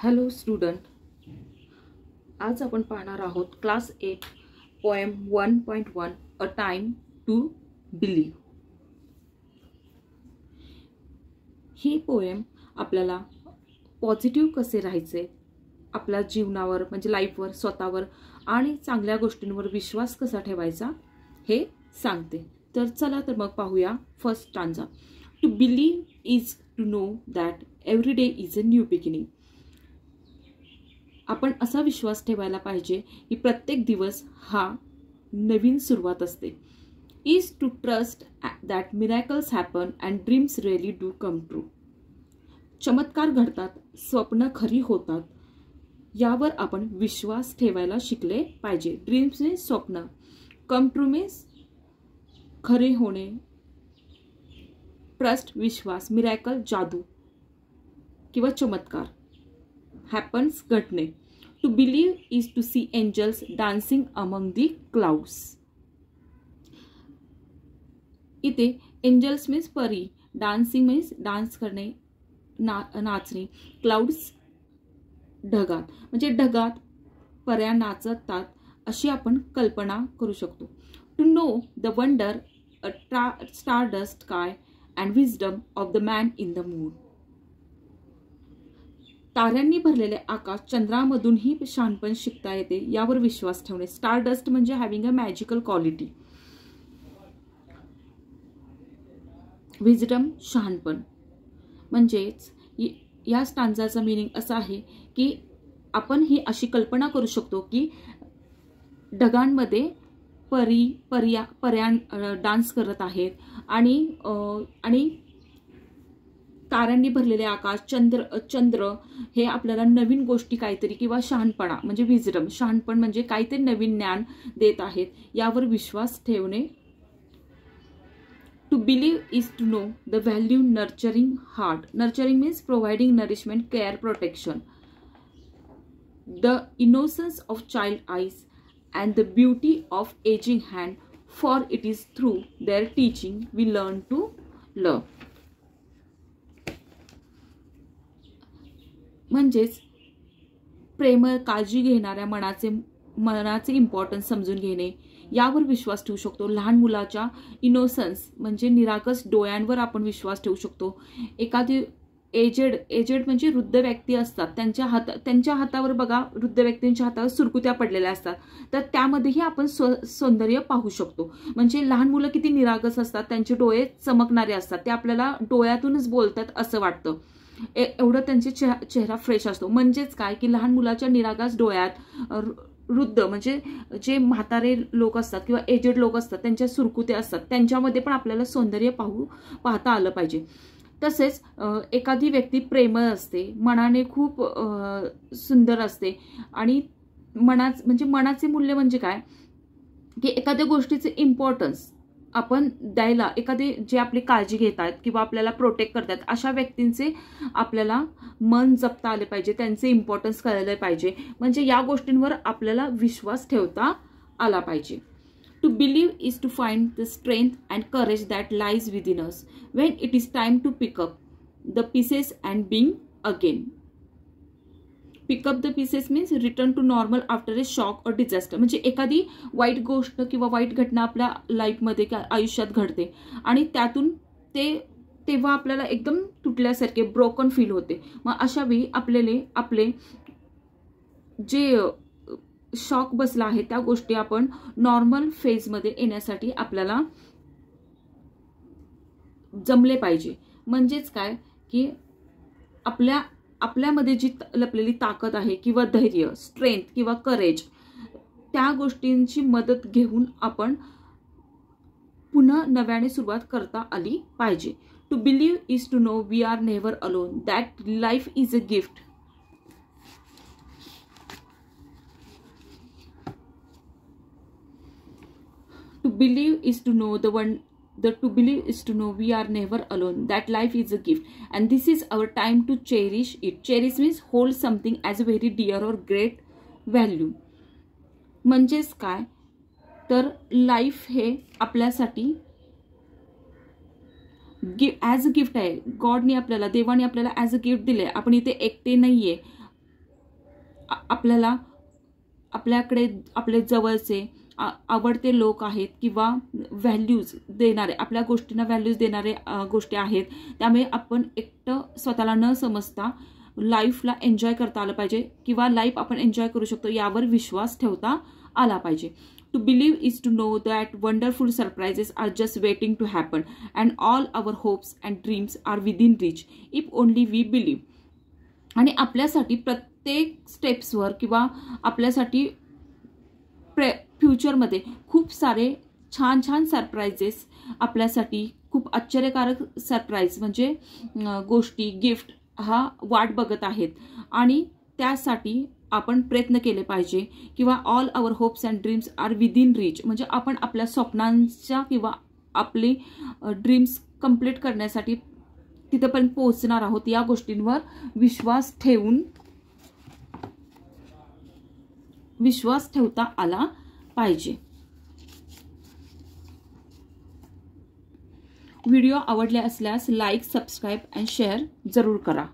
Hello student, आज आपण पाहणार आहोत class 8 poem 1.1 a time to believe. ही पोएम आपल्याला पॉझिटिव्ह कसे राहायचे, आपल्या जीवनावर म्हणजे लाईफवर, स्वतःवर आणि चांगल्या गोष्टींवर विश्वास कसा ठेवायचा हे सांगते। तर चला तर मग पाहूया first stanza. To believe is to know that every day is a new beginning. आपण असा विश्वास ठेवायला पाहिजे की प्रत्येक दिवस हा नवीन सुरुवात असते। Is to trust that miracles happen and dreams really do come true. चमत्कार घडतात, स्वप्न खरी होतात, यावर आपण विश्वास ठेवायला शिकले पाहिजे। ड्रीम्स मीन्स स्वप्न, कम ट्रू मीन्स खरे होणे, ट्रस्ट विश्वास, मिरॅकल जादू किंवा चमत्कार, हॅपन्स घडणे। To believe is to see angels dancing among the clouds. इथे एंजल्स मीन्स परी, डान्सिंग मीन्स डान्स करणे, नाचणे, क्लाउड्स ढगात म्हणजे ढगात पऱ्या नाचतात अशी आपण कल्पना करू शकतो। To know the wonder a stardust sky and wisdom of the man in the moon. ताऱ्यांनी भरलेले आकाश, चंद्रामधूनही शहाणपण शिकता येते यावर विश्वास ठेवणे। स्टारडस्ट म्हणजे having a magical quality, wisdom शहाणपण। म्हणजेच या स्टांजाचा मीनिंग असा आहे की आपण ही अशी कल्पना करू शकतो की ढगांमध्ये पर्या डान्स करत आहेत आणि ताऱ्यांनी भरलेले आकाश, चंद्र हे आपल्याला नवीन गोष्टी काहीतरी किंवा शहाणपणा म्हणजे विजडम, शहाणपण म्हणजे काहीतरी नवीन ज्ञान देत आहेत यावर विश्वास ठेवणे। To believe is to know the value nurturing heart. Nurturing means providing nourishment, care, protection. The innocence of child eyes and the beauty of aging hand, for it is through their teaching we learn to love. म्हणजेच प्रेम, काळजी घेणाऱ्या मनाचे importance समजून घेणे यावर विश्वास ठेवू शकतो। लहान मुलाच्या इनोसन्स म्हणजे निरागस डोळ्यांवर आपण विश्वास ठेवू शकतो। एखादी एजेड म्हणजे वृद्ध व्यक्ती असतात, त्यांच्या हातावर बघा, वृद्ध व्यक्तींच्या हातावर सुरकुत्या पडलेल्या असतात, तर त्यामध्येही आपण सौंदर्य पाहू शकतो। म्हणजे लहान मुलं किती निरागस असतात, त्यांचे डोळे चमकणारे असतात, ते आपल्याला डोळ्यातूनच बोलतात असं वाटतं, एवढं त्यांचे चेहरा फ्रेश असतो। म्हणजेच काय की लहान मुलाच्या निरागस डोळ्यात वृद्ध म्हणजे जे म्हातारे लोक असतात किंवा एजेड लोक असतात, त्यांच्या सुरकुत्या असतात, त्यांच्यामध्ये पण आपल्याला सौंदर्य पाहता आलं पाहिजे। तसेच एखादी व्यक्ती प्रेमळ असते, मनाने खूप सुंदर असते आणि मनाचे मूल्य म्हणजे काय की एखाद्या गोष्टीचे इम्पॉर्टन्स आपण द्यायला, एखादे जे आपली काळजी घेतात किंवा आपल्याला प्रोटेक्ट करतात अशा व्यक्तींचे आपल्याला मन जपता आले पाहिजे, त्यांचे इम्पॉर्टन्स कळले पाहिजे। म्हणजे या गोष्टींवर आपल्याला विश्वास ठेवता आला पाहिजे। To believe is to find the strength and courage that lies within us when it is time to pick up the pieces and being again. Pick up the pieces means return to normal after a shock और disaster. म्हणजे एखादी वाईट गोष्ट किंवा वाईट घटना आपल्या लाईफमध्ये आयुष्यात घडते आणि त्यातून तेव्हा आपल्याला एकदम तुटल्यासारखे ब्रोकन फील होते। मग अशा वेळी आपले जे शॉक बसला आहे त्या गोष्टी आपण नॉर्मल फेजमध्ये येण्यासाठी आपल्याला जमले पाहिजे। म्हणजेच काय की आपल्यामध्ये जी लपलेली ताकद आहे किंवा धैर्य, स्ट्रेंथ किंवा करेज, त्या गोष्टींची मदत घेऊन आपण पुन्हा नव्याने सुरुवात करता आली पाहिजे। To believe is to know we are never alone, that life is a gift. To believe is to know to believe is to know we are never alone, that life is a gift and this is our time to cherish it. Cherish means hold something as a very dear or great value. म्हणजेच काय तर life हे आपल्यासाठी as a gift आहे। गॉडने आपल्याला, देवाने आपल्याला as a gift दिले। आपण इथे एकटे नाहीये, आपल्याला आपल्याकडे आपले जवळचे आवडते लोक आहेत किंवा व्हॅल्यूज देणारे, आपल्या गोष्टींना व्हॅल्यूज देणारे गोष्टी आहेत. त्यामुळे आपण एकटं स्वतःला न समजता लाईफला एन्जॉय करता आलं पाहिजे किंवा लाईफ आपण एन्जॉय करू शकतो यावर विश्वास ठेवता आला पाहिजे. To believe is to know that wonderful surprises are just waiting to happen and all our hopes and dreams are within reach if only we believe. आणि आपल्यासाठी प्रत्येक स्टेप्सवर किंवा आपल्यासाठी फ्युचरमध्ये खूप सारे छान छान सरप्राइजेस, आपल्यासाठी खूप आश्चर्यकारक सरप्राईज म्हणजे गोष्टी, गिफ्ट हा वाट बघत आहेत. आणि त्यासाठी आपण प्रयत्न केले पाहिजे किंवा all our hopes and dreams are within reach, म्हणजे आपण आपल्या स्वप्नांच्या किंवा आपली ड्रीम्स कंप्लीट करण्यासाठी तिथपर्यंत पोहोचणार आहोत. या गोष्टींवर विश्वास ठेवता आला पाहिजे. व्हिडिओ आवडले असल्यास लाईक, सबस्क्राईब अँड शेअर जरूर करा.